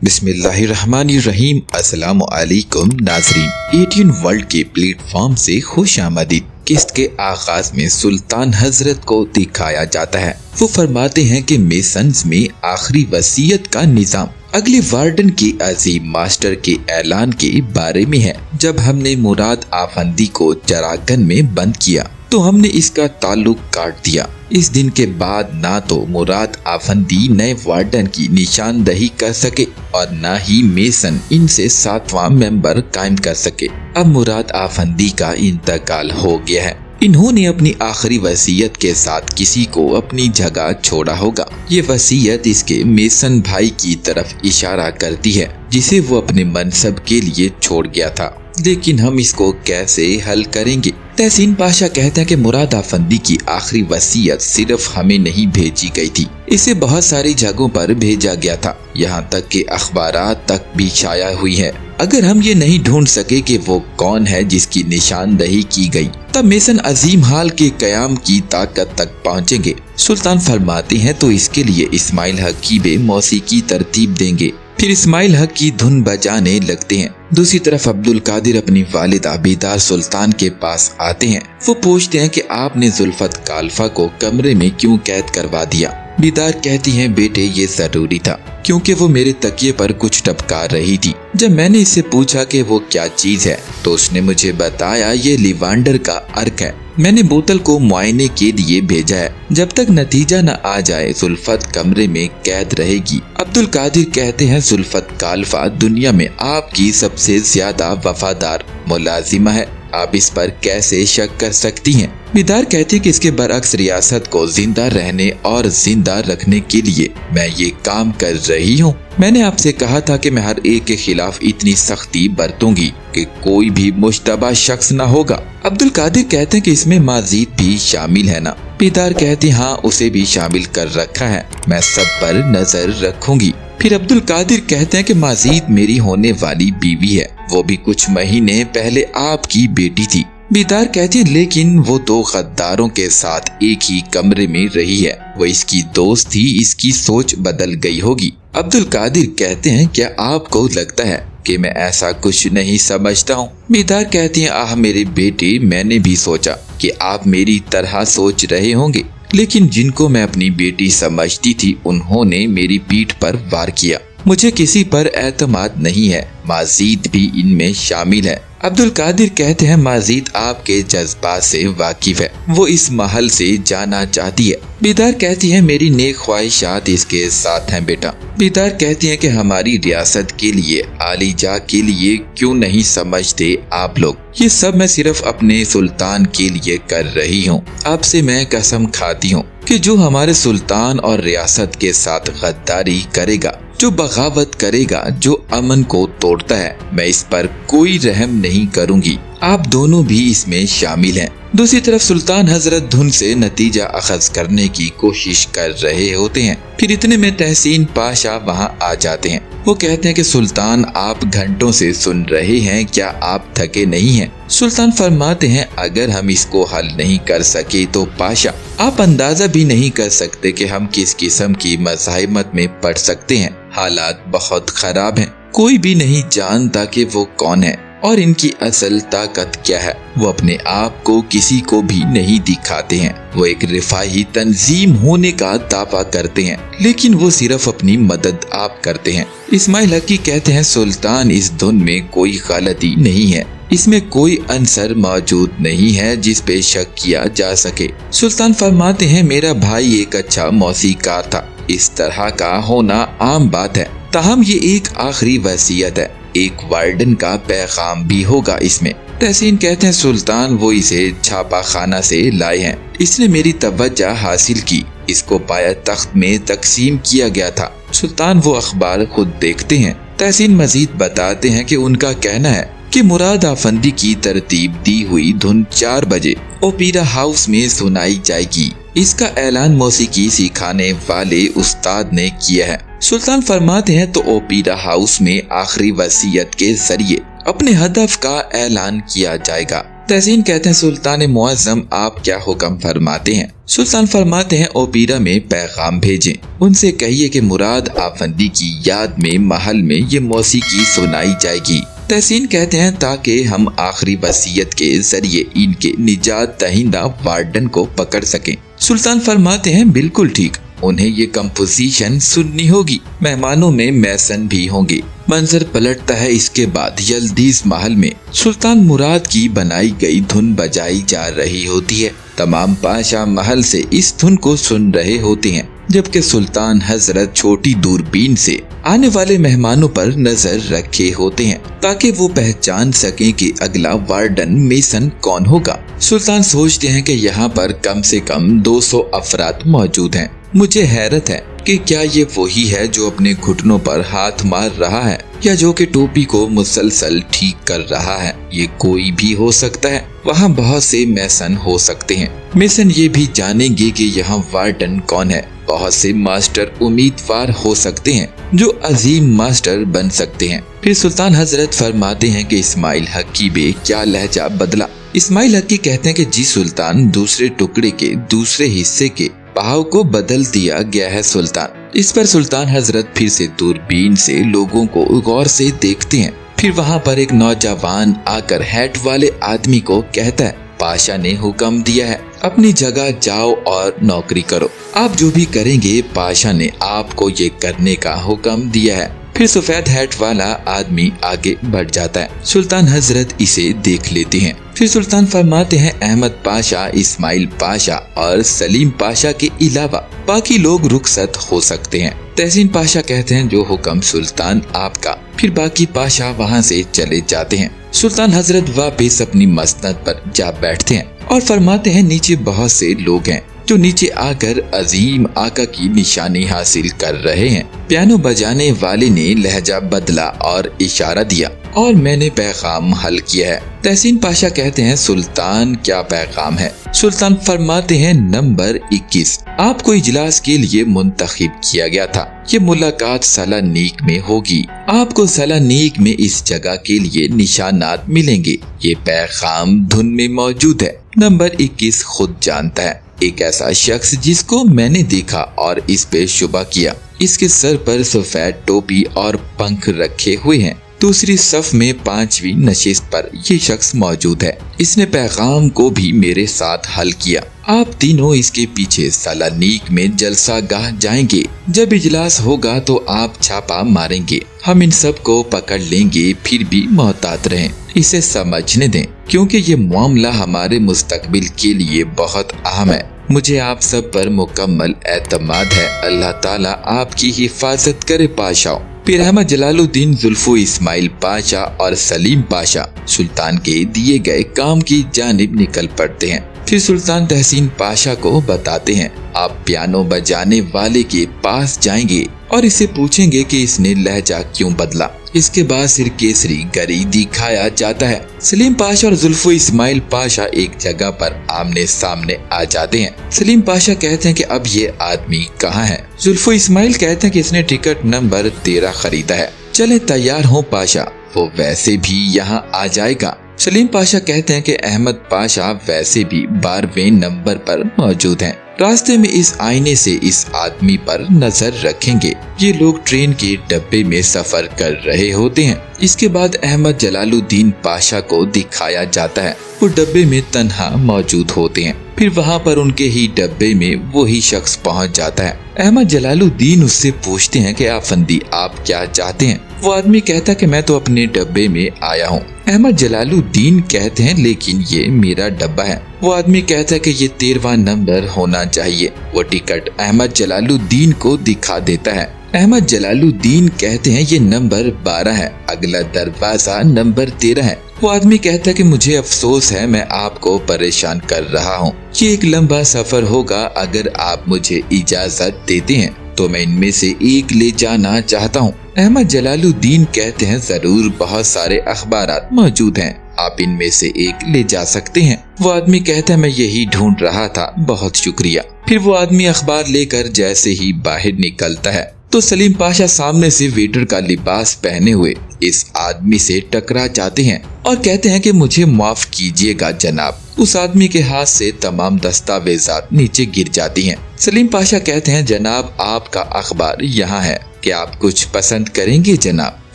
بسم اللہ الرحمن الرحیم۔ السلام علیکم ناظرین، 18 ورلڈ کے پلیٹ فارم سے خوش آمدید۔ قسط کے آغاز میں سلطان حضرت کو دکھایا جاتا ہے۔ وہ فرماتے ہیں کہ میسنز میں آخری وصیت کا نظام اگلے وارڈن کے عظیم ماسٹر کے اعلان کے بارے میں ہے۔ جب ہم نے مراد آفندی کو چراگن میں بند کیا تو ہم نے اس کا تعلق کاٹ دیا۔ اس دن کے بعد نہ تو مراد آفندی نئے وارڈن کی نشاندہی کر سکے اور نہ ہی میسن ان سے 7واں ممبر قائم کر سکے۔ اب مراد آفندی کا انتقال ہو گیا ہے۔ انہوں نے اپنی آخری وصیت کے ساتھ کسی کو اپنی جگہ چھوڑا ہوگا۔ یہ وصیت اس کے میسن بھائی کی طرف اشارہ کرتی ہے جسے وہ اپنے منصب کے لیے چھوڑ گیا تھا، لیکن ہم اس کو کیسے حل کریں گے؟ تحسین پاشا کہتے ہیں کہ مراد آفندی کی آخری وصیت صرف ہمیں نہیں بھیجی گئی تھی، اسے بہت ساری جگہوں پر بھیجا گیا تھا، یہاں تک کہ اخبارات تک بھی شائع ہوئی ہے۔ اگر ہم یہ نہیں ڈھونڈ سکے کہ وہ کون ہے جس کی نشاندہی کی گئی، تب میسن عظیم حال کے قیام کی طاقت تک پہنچیں گے۔ سلطان فرماتے ہیں تو اس کے لیے اسماعیل حق کی بے موسیقی ترتیب دیں گے، پھر اسماعیل حق کی دھن بجانے لگتے ہیں۔ دوسری طرف عبدالقادر اپنی والدہ بیدار سلطان کے پاس آتے ہیں۔ وہ پوچھتے ہیں کہ آپ نے زلفت کالفہ کو کمرے میں کیوں قید کروا دیا؟ بیدار کہتی ہیں بیٹے یہ ضروری تھا کیونکہ وہ میرے تکیے پر کچھ ٹپکا رہی تھی۔ جب میں نے اس سے پوچھا کہ وہ کیا چیز ہے تو اس نے مجھے بتایا یہ لیوانڈر کا عرق ہے۔ میں نے بوتل کو معائنے کے لیے بھیجا ہے، جب تک نتیجہ نہ آ جائے زلفت کمرے میں قید رہے گی۔ عبدالقادر کہتے ہیں زلفت کالفہ دنیا میں آپ کی سب سے زیادہ وفادار ملازمہ ہے، آپ اس پر کیسے شک کر سکتی ہیں؟ بیدار کہتے کہ اس کے برعکس ریاست کو زندہ رہنے اور زندہ رکھنے کے لیے میں یہ کام کر رہی ہوں۔ میں نے آپ سے کہا تھا کہ میں ہر ایک کے خلاف اتنی سختی برتوں گی کہ کوئی بھی مشتبہ شخص نہ ہوگا۔ عبدالقادر کہتے ہیں کہ اس میں مازید بھی شامل ہے نا؟ بیدار کہتے ہاں اسے بھی شامل کر رکھا ہے، میں سب پر نظر رکھوں گی۔ پھر عبدالقادر کہتے ہیں کہ مازید میری ہونے والی بیوی ہے، وہ بھی کچھ مہینے پہلے آپ کی بیٹی تھی۔ بیدار کہتے ہیں لیکن وہ دو غداروں کے ساتھ ایک ہی کمرے میں رہی ہے، وہ اس کی دوست تھی، اس کی سوچ بدل گئی ہوگی۔ عبدالقادر کہتے ہیں کیا آپ کو لگتا ہے کہ میں ایسا کچھ نہیں سمجھتا ہوں؟ بیدار کہتے ہیں آہ میرے بیٹے، میں نے بھی سوچا کہ آپ میری طرح سوچ رہے ہوں گے، لیکن جن کو میں اپنی بیٹی سمجھتی تھی انہوں نے میری پیٹھ پر وار کیا۔ مجھے کسی پر اعتماد نہیں ہے، مازید بھی ان میں شامل ہے۔ عبدالقادر کہتے ہیں مازید آپ کے جذبات سے واقف ہے، وہ اس محل سے جانا چاہتی ہے۔ بیدار کہتی ہے میری نیک خواہشات اس کے ساتھ ہیں بیٹا۔ بیدار کہتی ہیں کہ ہماری ریاست کے لیے، عالی جا کے لیے کیوں نہیں سمجھتے آپ لوگ؟ یہ سب میں صرف اپنے سلطان کے لیے کر رہی ہوں۔ آپ سے میں قسم کھاتی ہوں کہ جو ہمارے سلطان اور ریاست کے ساتھ غداری کرے گا، جو بغاوت کرے گا، جو امن کو توڑتا ہے، میں اس پر کوئی رحم نہیں کروں گی۔ آپ دونوں بھی اس میں شامل ہیں۔ دوسری طرف سلطان حضرت دھن سے نتیجہ اخذ کرنے کی کوشش کر رہے ہوتے ہیں، پھر اتنے میں تحسین پاشا وہاں آ جاتے ہیں۔ وہ کہتے ہیں کہ سلطان آپ گھنٹوں سے سن رہے ہیں، کیا آپ تھکے نہیں ہیں؟ سلطان فرماتے ہیں اگر ہم اس کو حل نہیں کر سکے تو پاشا آپ اندازہ بھی نہیں کر سکتے کہ ہم کس قسم کی مزاحمت میں پڑ سکتے ہیں۔ حالات بہت خراب ہیں، کوئی بھی نہیں جانتا کہ وہ کون ہے اور ان کی اصل طاقت کیا ہے۔ وہ اپنے آپ کو کسی کو بھی نہیں دکھاتے ہیں، وہ ایک رفاہی تنظیم ہونے کا دعویٰ کرتے ہیں، لیکن وہ صرف اپنی مدد آپ کرتے ہیں۔ اسماعیل حقی کہتے ہیں سلطان اس دھن میں کوئی غلطی نہیں ہے، اس میں کوئی عنصر موجود نہیں ہے جس پہ شک کیا جا سکے۔ سلطان فرماتے ہیں میرا بھائی ایک اچھا موسیقار تھا، اس طرح کا ہونا عام بات ہے، تاہم یہ ایک آخری وصیت ہے، ایک وارڈن کا پیغام بھی ہوگا اس میں۔ تحسین کہتے ہیں سلطان وہ اسے چھاپا خانہ سے لائے ہیں، اس نے میری توجہ حاصل کی، اس کو پایا تخت میں تقسیم کیا گیا تھا، سلطان وہ اخبار خود دیکھتے ہیں۔ تحسین مزید بتاتے ہیں کہ ان کا کہنا ہے کہ مراد آفندی کی ترتیب دی ہوئی دھن 4 بجے اوپیرا ہاؤس میں سنائی جائے گی، اس کا اعلان موسیقی سکھانے والے استاد نے کیا ہے۔ سلطان فرماتے ہیں تو اوپیرا ہاؤس میں آخری وصیت کے ذریعے اپنے ہدف کا اعلان کیا جائے گا۔ तहसीन कहते हैं सुल्तान मुअज्जम आप क्या हुक्म फरमाते हैं। सुल्तान फरमाते हैं ओपेरा में पैगाम भेजें, उनसे कहिए कि मुराद आफंदी की याद में महल में ये मौसीकी सुनाई जाएगी। तहसीन कहते हैं ताकि हम आखिरी वसीयत के जरिए इनके निजात दहिंदा वार्डन को पकड़ सकें। सुल्तान फरमाते हैं बिल्कुल ठीक, उन्हें ये कंपोजिशन सुननी होगी। मेहमानों में मैसन भी होंगे। मंजर पलटता है। इसके बाद यल्दीज महल में सुल्तान मुराद की बनाई गई धुन बजाई जा रही होती है। तमाम पाशा महल से इस धुन को सुन रहे होते हैं, जबकि सुल्तान हजरत छोटी दूरबीन से आने वाले मेहमानों पर नजर रखे होते हैं ताकि वो पहचान सकें कि अगला वार्डन मेसन कौन होगा। सुल्तान सोचते हैं कि यहाँ पर कम से कम 200 अफराद मौजूद हैं। मुझे हैरत है कि क्या ये वही है जो अपने घुटनों पर हाथ मार रहा है या जो कि टोपी को मुसलसल ठीक कर रहा है। ये कोई भी हो सकता है। वहाँ बहुत से मेसन हो सकते हैं। मेसन ये भी जानेंगे कि यहाँ वार्डन कौन है। बहुत से मास्टर उम्मीदवार हो सकते हैं जो अजीम मास्टर बन सकते हैं। फिर सुल्तान हजरत फरमाते हैं कि इस्माइल हकी बे क्या लहजा बदला। इस्माइल हकी कहते हैं कि जी सुल्तान, दूसरे टुकड़े के दूसरे हिस्से के भाव को बदल दिया गया है सुल्तान। इस पर सुल्तान हजरत फिर से दूरबीन से लोगों को गौर से देखते हैं। फिर वहाँ पर एक नौजवान आकर हैट वाले आदमी को कहता है पाशा ने हुक्म दिया है, अपनी जगह जाओ और नौकरी करो। आप जो भी करेंगे पाशा ने आपको ये करने का हुक्म दिया है। फिर सफेद हैट वाला आदमी आगे बढ़ जाता है। सुल्तान हजरत इसे देख लेते हैं। फिर सुल्तान फरमाते हैं अहमद पाशा, इस्माइल पाशा और सलीम पाशा के अलावा बाकी लोग रुखसत हो सकते हैं। तहसीन पाशा कहते हैं जो हुक्म सुल्तान आपका। फिर बाकी पाशा वहाँ से चले जाते हैं। सुल्तान हजरत वापस अपनी मसनद पर जा बैठते हैं और फरमाते हैं नीचे बहुत से लोग हैं जो नीचे आकर अजीम आका की निशानी हासिल कर रहे हैं। पियानो बजाने वाले ने लहजा बदला और इशारा दिया और मैंने पैगाम हल किया है। तहसीन पाशा कहते हैं सुल्तान क्या पैगाम है। सुल्तान फरमाते हैं नंबर 21 आपको इजलास के लिए मुंतखब किया गया था। ये मुलाकात सलानीक में होगी। आपको सलानीक में इस जगह के लिए निशानात मिलेंगे। ये पैगाम धुन में मौजूद है। नंबर 21 खुद जानता है एक ऐसा शख्स जिसको मैंने देखा और इस पे शुबा किया। इसके सर पर सफेद टोपी और पंख रखे हुए हैं। दूसरी सफ में 5वीं नशिस्त पर ये शख्स मौजूद है। इसने पैगाम को भी मेरे साथ हल किया। आप तीनों इसके पीछे सलानीक में जलसा गाह जाएंगे। जब इजलास होगा तो आप छापा मारेंगे। हम इन सब को पकड़ लेंगे। फिर भी मोहतात रहें, इसे समझने दें क्योंकि ये मामला हमारे मुस्तकबिल के लिए बहुत अहम है। मुझे आप सब पर मुकम्मल एतमाद है। अल्लाह ताला आपकी हिफाजत करे पाशाओ। फिर अहमद जलालुद्दीन, जुल्फो इस्माइल पाशा और सलीम पाशा सुल्तान के दिए गए काम की जानिब निकल पड़ते हैं। फिर सुल्तान तहसीन पाशा को बताते हैं आप पियानो बजाने वाले के पास जाएंगे और इसे पूछेंगे कि इसने लहजा क्यों बदला। इसके बाद सिर केसरी गरी दिखाया जाता है। सलीम पाशा और जुल्फो इस्माइल पाशा एक जगह पर आमने सामने आ जाते हैं। सलीम पाशा कहते हैं कि अब ये आदमी कहाँ है। जुल्फो इस्माइल कहते हैं कि इसने टिकट नंबर 13 खरीदा है। चले तैयार हो पाशा, वो वैसे भी यहाँ आ जाएगा। सलीम पाशा कहते हैं कि अहमद पाशा वैसे भी 12वें नंबर पर मौजूद हैं। रास्ते में इस आईने से इस आदमी पर नजर रखेंगे। ये लोग ट्रेन के डब्बे में सफर कर रहे होते हैं। इसके बाद अहमद जलालुद्दीन पाशा को दिखाया जाता है। वो डब्बे में तन्हा मौजूद होते हैं। फिर वहाँ पर उनके ही डब्बे में वही शख्स पहुँच जाता है। अहमद जलालुद्दीन उससे पूछते हैं कि आफंदी आप क्या चाहते हैं। वो आदमी कहता है कि मैं तो अपने डब्बे में आया हूँ। अहमद जलालुद्दीन कहते हैं लेकिन ये मेरा डब्बा है। वो आदमी कहता है कि ये 13वां नंबर होना चाहिए। वो टिकट अहमद जलालुद्दीन को दिखा देता है। अहमद जलालुद्दीन कहते हैं ये नंबर 12 है, अगला दरवाजा नंबर 13 है। वो आदमी कहता है कि मुझे अफसोस है, मैं आपको परेशान कर रहा हूँ। ये एक लंबा सफर होगा। अगर आप मुझे इजाजत देते हैं तो मैं इनमें से एक ले जाना चाहता हूँ। अहमद जलालुद्दीन कहते हैं जरूर, बहुत सारे अखबारात मौजूद हैं, आप इनमें से एक ले जा सकते हैं। वो आदमी कहता है मैं यही ढूंढ रहा था, बहुत शुक्रिया। फिर वो आदमी अखबार लेकर जैसे ही बाहर निकलता है तो सलीम पाशा सामने से वेटर का लिबास पहने हुए इस आदमी से टकरा जाते हैं और कहते हैं कि मुझे माफ कीजिएगा जनाब। उस आदमी के हाथ से तमाम दस्तावेजात नीचे गिर जाती हैं। सलीम पाशा कहते हैं जनाब आपका अखबार यहाँ है, क्या आप कुछ पसंद करेंगे जनाब?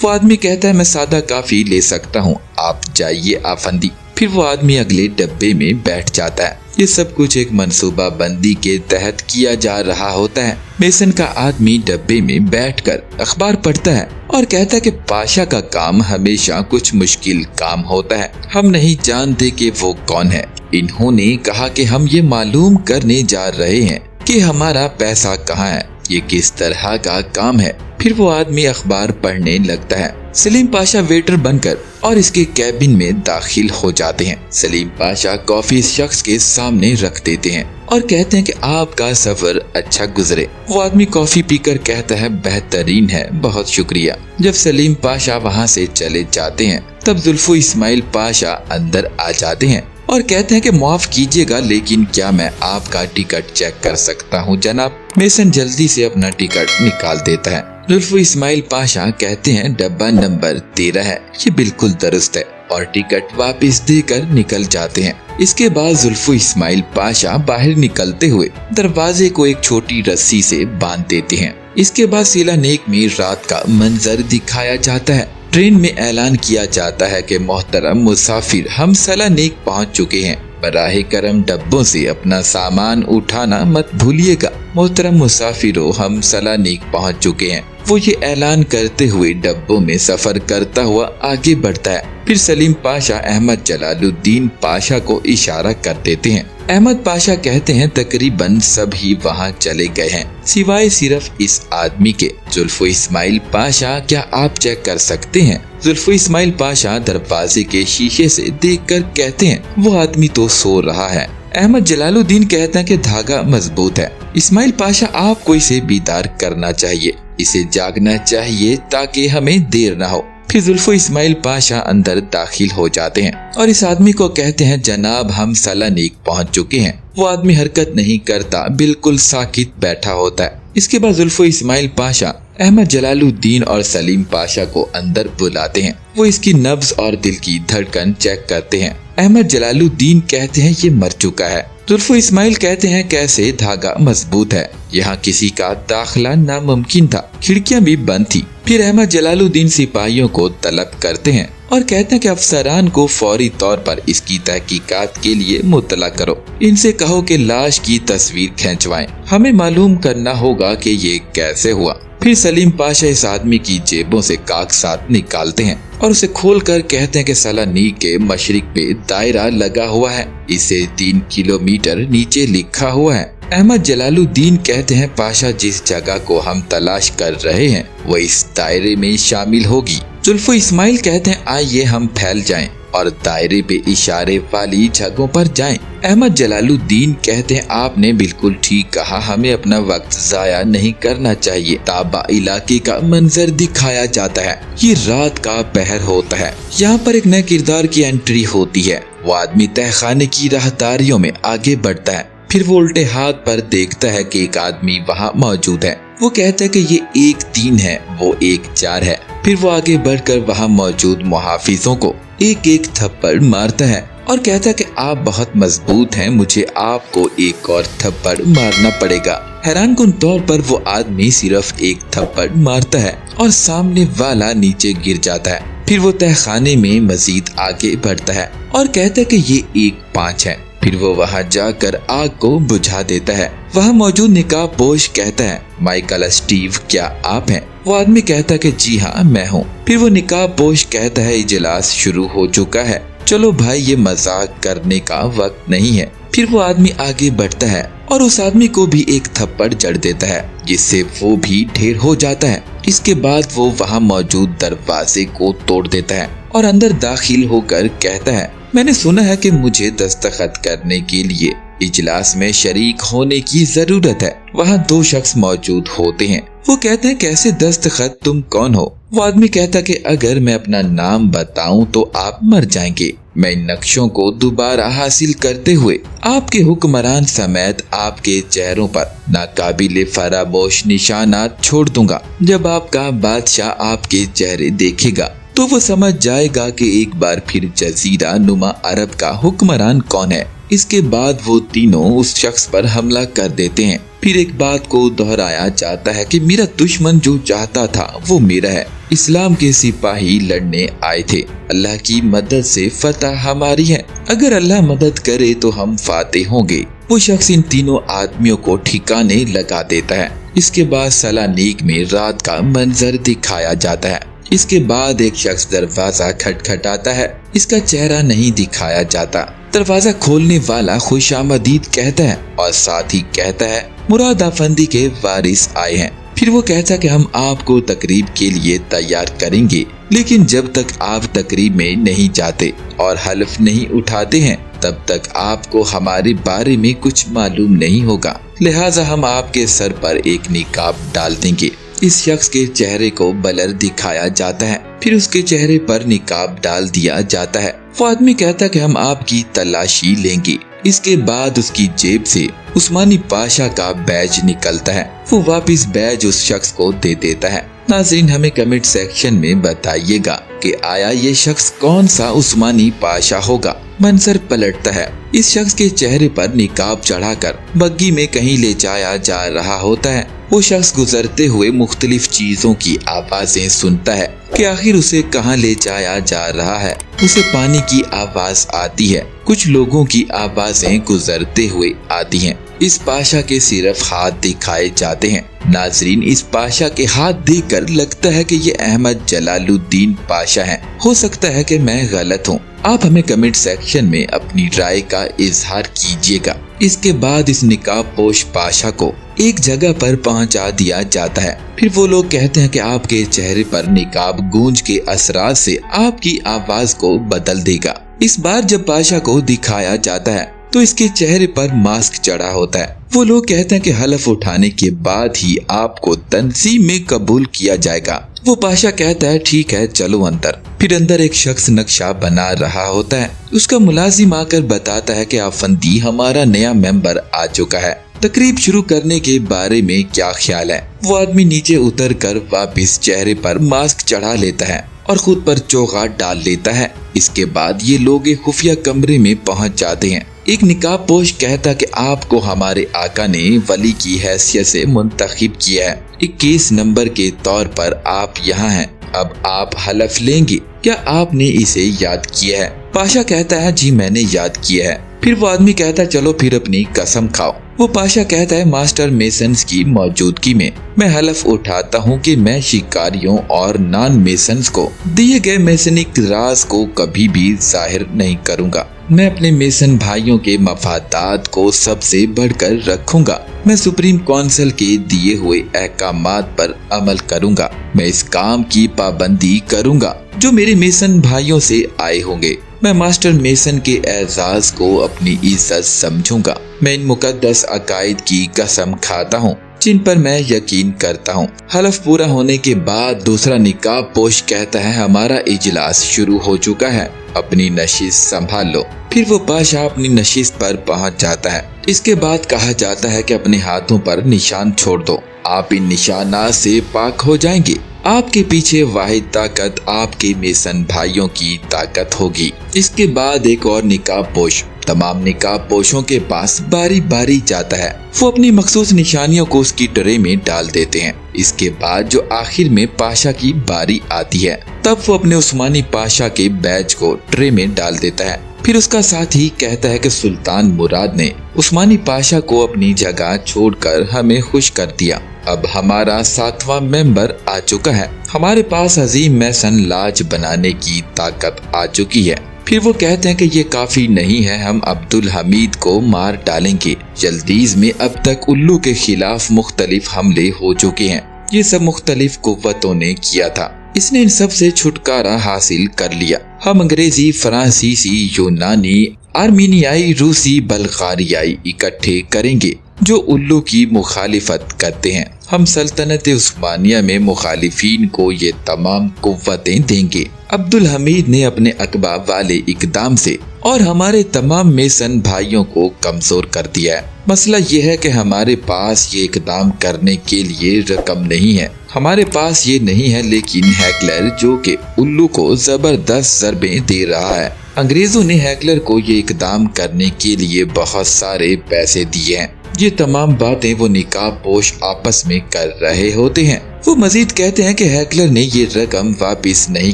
वो आदमी कहता है मैं सादा काफी ले सकता हूँ, आप जाइए आफंदी। फिर वो आदमी अगले डब्बे में बैठ जाता है। ये सब कुछ एक मंसूबा बंदी के तहत किया जा रहा होता है। मेसन का आदमी डब्बे में बैठकर अखबार पढ़ता है और कहता है कि पाशा का काम हमेशा कुछ मुश्किल काम होता है। हम नहीं जानते कि वो कौन है। इन्होंने कहा कि हम ये मालूम करने जा रहे हैं कि हमारा पैसा कहाँ है, ये किस तरह का काम है। फिर वो आदमी अखबार पढ़ने लगता है। सलीम पाशा वेटर बनकर और इसके कैबिन में दाखिल हो जाते हैं। सलीम पाशा कॉफी इस शख्स के सामने रख देते हैं और कहते हैं कि आपका सफर अच्छा गुजरे। वो आदमी कॉफी पीकर कहता है बेहतरीन है, बहुत शुक्रिया। जब सलीम पाशा वहाँ से चले जाते हैं तब जुल्फो इस्माइल पाशा अंदर आ जाते हैं और कहते हैं कि माफ कीजिएगा लेकिन क्या मैं आपका टिकट चेक कर सकता हूँ जनाब? मेसन जल्दी से अपना टिकट निकाल देता है। जुल्फो इस्माइल पाशा कहते हैं डब्बा नंबर 13 है, ये बिल्कुल दुरुस्त है, और टिकट वापस देकर निकल जाते हैं। इसके बाद जुल्फो इस्माइल पाशा बाहर निकलते हुए दरवाजे को एक छोटी रस्सी से बांध देते हैं। इसके बाद सीलानेक में रात का मंजर दिखाया जाता है। ट्रेन में ऐलान किया जाता है कि मोहतरम मुसाफिर हम सलानेक पहुंच चुके हैं, बराहे करम डब्बों से अपना सामान उठाना मत भूलिएगा। मोहतरम मुसाफिरों हम सलानेक पहुंच चुके हैं। वो ये ऐलान करते हुए डब्बों में सफर करता हुआ आगे बढ़ता है। फिर सलीम पाशा अहमद जलालुद्दीन पाशा को इशारा कर देते हैं। अहमद पाशा कहते हैं तकरीबन सभी वहाँ चले गए हैं सिवाय सिर्फ इस आदमी के। जुल्फो इस्माइल पाशा क्या आप चेक कर सकते हैं? जुल्फो इस्माइल पाशा दरवाजे के शीशे से देखकर कहते हैं वो आदमी तो सो रहा है। अहमद जलालुद्दीन कहते हैं कि धागा मजबूत है। इस्माइल पाशा आपको इसे बेदार करना चाहिए, इसे जागना चाहिए ताकि हमें देर न हो। फिर जुल्फो इस्माइल पाशा अंदर दाखिल हो जाते हैं और इस आदमी को कहते हैं जनाब हम सलानेक पहुंच चुके हैं। वो आदमी हरकत नहीं करता, बिल्कुल साकित बैठा होता है। इसके बाद जुल्फो इस्माइल पाशा अहमद जलालुद्दीन और सलीम पाशा को अंदर बुलाते हैं। वो इसकी नब्ज और दिल की धड़कन चेक करते हैं। अहमद जलालुद्दीन कहते हैं ये मर चुका है। जुल्फो इस्माइल कहते हैं कैसे? धागा मजबूत है, यहाँ किसी का दाखिला नामुमकिन था, खिड़कियाँ भी बंद थी। फिर अहमद जलालुद्दीन सिपाहियों को तलब करते हैं और कहते हैं कि अफसरान को फौरी तौर पर इसकी तहकीकात के लिए मुतला करो। इनसे कहो कि लाश की तस्वीर खींचवाएं, हमें मालूम करना होगा कि ये कैसे हुआ। फिर सलीम पाशा इस आदमी की जेबों से कागजात निकालते हैं और उसे खोलकर कहते हैं कि सलानीक के मशरिक पे दायरा लगा हुआ है, इसे 3 किलोमीटर नीचे लिखा हुआ है। अहमद जलालुद्दीन कहते हैं पाशा जिस जगह को हम तलाश कर रहे हैं वो इस दायरे में शामिल होगी। जुल्फो इस्माइल कहते हैं आइए हम फैल जाएं और दायरे पे इशारे वाली जगहों पर जाएं। अहमद जलालुद्दीन कहते हैं आपने बिल्कुल ठीक कहा, हमें अपना वक्त जाया नहीं करना चाहिए। ताबा इलाके का मंजर दिखाया जाता है। ये रात का पहर होता है। यहाँ पर एक नए किरदार की एंट्री होती है। वो आदमी तहखाने की राहदारियों में आगे बढ़ता है। फिर वो उल्टे हाथ पर देखता है कि एक आदमी वहाँ मौजूद है। वो कहता है कि ये 1-3 है, वो 1-4 है। फिर वो आगे बढ़कर वहाँ मौजूद मुहाफिजों को एक थप्पड़ मारता है और कहता है कि आप बहुत मजबूत हैं, मुझे आपको एक और थप्पड़ मारना पड़ेगा। हैरानकुन तौर पर वो आदमी सिर्फ एक थप्पड़ मारता है और सामने वाला नीचे गिर जाता है। फिर वो तहखाने में मजीद आगे बढ़ता है और कहता है कि ये 1-5 है। फिर वो वहाँ जाकर आग को बुझा देता है। वहाँ मौजूद निकाब पोश कहता है माइकल स्टीव क्या आप हैं? वो आदमी कहता है कि जी हाँ मैं हूँ। फिर वो निकाब पोश कहता है इजलास शुरू हो चुका है, चलो भाई ये मजाक करने का वक्त नहीं है। फिर वो आदमी आगे बढ़ता है और उस आदमी को भी एक थप्पड़ जड़ देता है जिससे वो भी ढेर हो जाता है। इसके बाद वो वहाँ मौजूद दरवाजे को तोड़ देता है और अंदर दाखिल होकर कहता है मैंने सुना है कि मुझे दस्तखत करने के लिए इजलास में शरीक होने की जरूरत है। वहाँ 2 शख्स मौजूद होते हैं। वो कहते हैं कैसे दस्तखत, तुम कौन हो? वो आदमी कहता है कि अगर मैं अपना नाम बताऊं तो आप मर जाएंगे। मैं इन नक्शों को दोबारा हासिल करते हुए आपके हुक्मरान समेत आपके चेहरों पर नाकाबिले फरामोश निशानात छोड़ दूंगा। जब आपका बादशाह आपके चेहरे देखेगा تو وہ سمجھ جائے گا کہ ایک بار پھر جزیرہ نما عرب کا حکمران کون ہے۔ اس کے بعد وہ تینوں اس شخص پر حملہ کر دیتے ہیں۔ پھر ایک بات کو دہرایا جاتا ہے کہ میرا دشمن جو چاہتا تھا وہ میرا ہے۔ اسلام کے سپاہی لڑنے آئے تھے، اللہ کی مدد سے فتح ہماری ہے، اگر اللہ مدد کرے تو ہم فاتح ہوں گے۔ وہ شخص ان تینوں آدمیوں کو ٹھکانے لگا دیتا ہے۔ اس کے بعد سالانیک میں رات کا منظر دکھایا جاتا ہے۔ اس کے بعد ایک شخص دروازہ کھٹکھٹاتا ہے، اس کا چہرہ نہیں دکھایا جاتا۔ دروازہ کھولنے والا خوش آمدید کہتا ہے اور ساتھ ہی کہتا ہے مراد افندی کے وارث آئے ہیں۔ پھر وہ کہتا کہ ہم آپ کو تقریب کے لیے تیار کریں گے، لیکن جب تک آپ تقریب میں نہیں جاتے اور حلف نہیں اٹھاتے ہیں تب تک آپ کو ہمارے بارے میں کچھ معلوم نہیں ہوگا، لہٰذا ہم آپ کے سر پر ایک نقاب ڈال دیں گے۔ اس شخص کے چہرے کو بلر دکھایا جاتا ہے، پھر اس کے چہرے پر نقاب ڈال دیا جاتا ہے۔ وہ آدمی کہتا کہ ہم آپ کی تلاشی لیں گے۔ اس کے بعد اس کی جیب سے عثمانی پاشا کا بیج نکلتا ہے، وہ واپس بیج اس شخص کو دے دیتا ہے۔ ناظرین ہمیں کمنٹ سیکشن میں بتائیے گا کہ آیا یہ شخص کون سا عثمانی پاشا ہوگا۔ منظر پلٹتا ہے، اس شخص کے چہرے پر نقاب چڑھا کر بگی میں کہیں لے جایا جا رہا ہوتا ہے۔ وہ شخص گزرتے ہوئے مختلف چیزوں کی آوازیں سنتا ہے کہ آخر اسے کہاں لے جایا جا رہا ہے۔ اسے پانی کی آواز آتی ہے، کچھ لوگوں کی آوازیں گزرتے ہوئے آتی ہیں۔ اس پاشا کے صرف ہاتھ دکھائے جاتے ہیں۔ ناظرین اس پاشا کے ہاتھ دیکھ کر لگتا ہے کہ یہ احمد جلال الدین پاشا ہیں، ہو سکتا ہے کہ میں غلط ہوں۔ آپ ہمیں کمنٹ سیکشن میں اپنی رائے کا اظہار کیجیے گا۔ اس کے بعد اس نقاب پوش پاشا کو ایک جگہ پر پہنچا دیا جاتا ہے۔ پھر وہ لوگ کہتے ہیں کہ آپ کے چہرے پر نقاب گونج کے اثرات سے آپ کی آواز کو بدل دے گا۔ اس بار جب پاشا کو دکھایا جاتا ہے تو اس کے چہرے پر ماسک چڑھا ہوتا ہے۔ وہ لوگ کہتے ہیں کہ حلف اٹھانے کے بعد ہی آپ کو تنظیم میں قبول کیا جائے گا۔ وہ پاشا کہتا ہے ٹھیک ہے چلو اندر۔ پھر اندر ایک شخص نقشہ بنا رہا ہوتا ہے، اس کا ملازم آ کر بتاتا ہے کہ افندی ہمارا نیا ممبر آ چکا ہے، تقریب شروع کرنے کے بارے میں کیا خیال ہے؟ وہ آدمی نیچے اتر کر واپس چہرے پر ماسک چڑھا لیتا ہے اور خود پر چوغا ڈال لیتا ہے۔ اس کے بعد یہ لوگ ایک خفیہ کمرے میں پہنچ جاتے ہیں۔ ایک نقاب پوش کہتا کہ آپ کو ہمارے آقا نے ولی کی حیثیت سے منتخب کیا ہے، ایک کیس نمبر کے طور پر آپ یہاں ہیں، اب آپ حلف لیں گے، کیا آپ نے اسے یاد کیا ہے؟ پاشا کہتا ہے جی میں نے یاد کیا ہے۔ پھر وہ آدمی کہتا ہے چلو پھر اپنی قسم کھاؤ۔ وہ پاشا کہتا ہے ماسٹر میسنز کی موجودگی میں حلف اٹھاتا ہوں کہ میں شکاریوں اور نان میسنز کو دیے گئے میسنک راز کو کبھی بھی ظاہر نہیں کروں گا۔ میں اپنے میسن بھائیوں کے مفادات کو سب سے بڑھ کر رکھوں گا۔ میں سپریم کونسل کے دیے ہوئے احکامات پر عمل کروں گا۔ میں اس کام کی پابندی کروں گا جو میرے میسن بھائیوں سے آئے ہوں گے۔ میں ماسٹر میسن کے اعزاز کو اپنی عزت سمجھوں گا۔ میں ان مقدس عقائد کی قسم کھاتا ہوں جن پر میں یقین کرتا ہوں۔ حلف پورا ہونے کے بعد دوسرا نقاب پوش کہتا ہے ہمارا اجلاس شروع ہو چکا ہے، اپنی نشست سنبھال لو۔ پھر وہ پاشا اپنی نشست پر پہنچ جاتا ہے۔ اس کے بعد کہا جاتا ہے کہ اپنے ہاتھوں پر نشان چھوڑ دو، آپ ان نشانات سے پاک ہو جائیں گے۔ آپ کے پیچھے واحد طاقت آپ کے میسن بھائیوں کی طاقت ہوگی۔ اس کے بعد ایک اور نقاب پوش تمام نقاب پوشوں کے پاس باری باری جاتا ہے، وہ اپنی مخصوص نشانیوں کو اس کی ٹرے میں ڈال دیتے ہیں۔ اس کے بعد جو آخر میں پاشا کی باری آتی ہے تب وہ اپنے عثمانی پاشا کے بیج کو ٹرے میں ڈال دیتا ہے۔ پھر اس کا ساتھی کہتا ہے کہ سلطان مراد نے عثمانی پاشا کو اپنی جگہ چھوڑ کر ہمیں خوش کر دیا، اب ہمارا 7واں ممبر آ چکا ہے، ہمارے پاس عظیم میسن لاج بنانے کی طاقت آ چکی ہے۔ پھر وہ کہتے ہیں کہ یہ کافی نہیں ہے، ہم عبدالحمید کو مار ڈالیں گے۔ جلدیز میں اب تک الو کے خلاف مختلف حملے ہو چکے ہیں، یہ سب مختلف قوتوں نے کیا تھا، اس نے ان سب سے چھٹکارا حاصل کر لیا۔ ہم انگریزی، فرانسیسی، یونانی، آرمینیائی، روسی، بلغاریائی اکٹھے کریں گے جو الو کی مخالفت کرتے ہیں۔ ہم سلطنت عثمانیہ میں مخالفین کو یہ تمام قوتیں دیں گے۔ عبدالحمید نے اپنے عقبہ والے اقدام سے اور ہمارے تمام میسن بھائیوں کو کمزور کر دیا ہے۔ مسئلہ یہ ہے کہ ہمارے پاس یہ اقدام کرنے کے لیے رقم نہیں ہے، हमारे पास ये नहीं है, लेकिन हैकलर जो कि उल्लू को जबरदस्त ज़रबें दे रहा है। अंग्रेजों ने हैकलर को ये इकदाम करने के लिए बहुत सारे पैसे दिए हैं। ये तमाम बातें वो निकाब पोश आपस में कर रहे होते हैं। वो मजीद कहते हैं कि हैकलर ने ये रकम वापस नहीं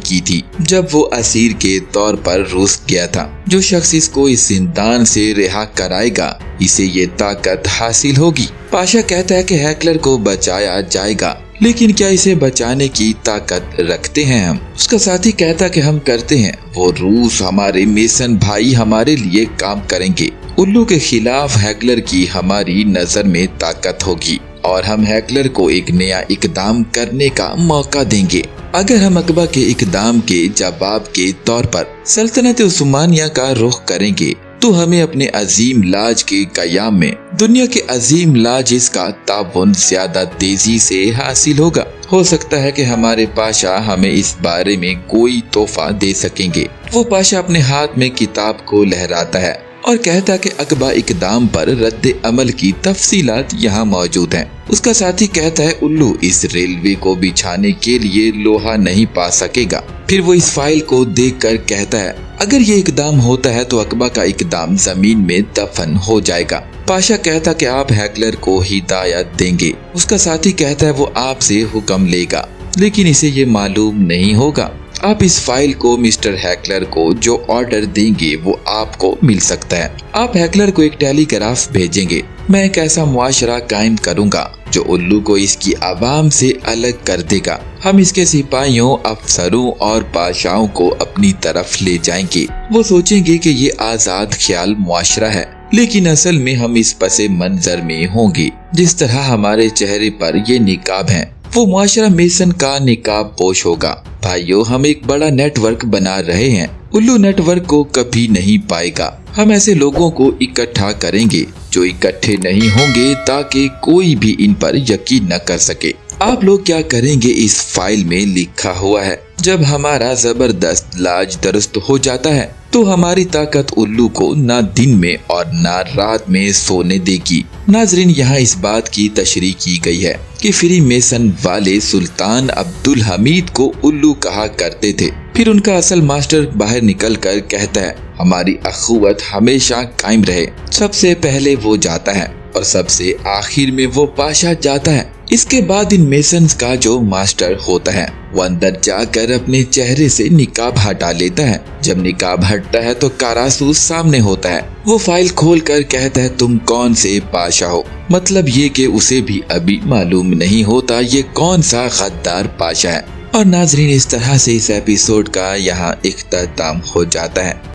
की थी जब वो असीर के तौर पर रूस गया था। जो शख्स इसको इस जिंदान से रिहा कराएगा, इसे ये ताकत हासिल होगी। पाशा कहता है कि हैकलर को बचाया जाएगा, लेकिन क्या इसे बचाने की ताकत रखते हैं हम? उसका साथी कहता कि हम करते हैं। वो रूस हमारे मेसन भाई हमारे लिए काम करेंगे। उल्लू के खिलाफ हैकलर की हमारी नजर में ताकत होगी और हम हैकलर को एक नया इकदाम करने का मौका देंगे। अगर हम अकबा के इकदाम के जवाब के तौर पर सल्तनत उस्मानिया का रुख करेंगे तो हमें अपने अजीम लाज के कयाम में दुनिया के अजीम लाजिज का ताउन ज्यादा तेजी से हासिल होगा। हो सकता है कि हमारे पाशा हमें इस बारे में कोई तोहफा दे सकेंगे। वो पाशा अपने हाथ में किताब को लहराता है और कहता कि अकबा इकदाम पर रद्द अमल की तफसीलात यहाँ मौजूद हैं। उसका साथी कहता है उल्लू इस रेलवे को बिछाने के लिए लोहा नहीं पा सकेगा। फिर वो इस फाइल को देखकर कहता है अगर ये इकदाम होता है तो अकबा का इकदाम जमीन में दफन हो जाएगा। पाशा कहता कि आप हैकलर को हिदायत देंगे। उसका साथी कहता है वो आपसे हुक्म लेगा, लेकिन इसे ये मालूम नहीं होगा। आप इस फाइल को मिस्टर हैकलर को जो ऑर्डर देंगे वो आपको मिल सकता है। आप हैकलर को एक टेलीग्राफ भेजेंगे। मैं एक ऐसा मुआशरा कायम करूंगा जो उल्लू को इसकी आवाम से अलग कर देगा। हम इसके सिपाहियों, अफसरों और पाशाओं को अपनी तरफ ले जाएंगे। वो सोचेंगे कि ये आजाद ख्याल मुआशरा है, लेकिन असल में हम इस पसे मंजर में होंगे जिस तरह हमारे चेहरे पर ये निकाब है। वो मुआशरा मेसन का निकाब पोश होगा। भाइयों, हम एक बड़ा नेटवर्क बना रहे हैं। उल्लू नेटवर्क को कभी नहीं पाएगा। हम ऐसे लोगों को इकट्ठा करेंगे जो इकट्ठे नहीं होंगे ताकि कोई भी इन पर यकीन न कर सके। आप लोग क्या करेंगे इस फाइल में लिखा हुआ है। जब हमारा जबरदस्त लाज दुरुस्त हो जाता है तो हमारी ताकत उल्लू को ना दिन में और ना रात में सोने देगी। नाजरीन, यहाँ इस बात की तशरीह की गई है कि फ्री मेसन वाले सुल्तान अब्दुल हमीद को उल्लू कहा करते थे। फिर उनका असल मास्टर बाहर निकल कर कहता है हमारी अखुवत हमेशा कायम रहे। सबसे पहले वो जाता है और सबसे आखिर में वो पाशा जाता है। इसके बाद इन मेसन्स का जो मास्टर होता है वो अंदर जाकर अपने चेहरे से निकाब हटा लेता है। जब निकाब हटता है तो कारासूस सामने होता है। वो फाइल खोलकर कहता है तुम कौन से पाशा हो। मतलब ये कि उसे भी अभी मालूम नहीं होता ये कौन सा गद्दार पाशा है। और नाजरीन, इस तरह से इस एपिसोड का यहाँ इख्तिताम हो जाता है।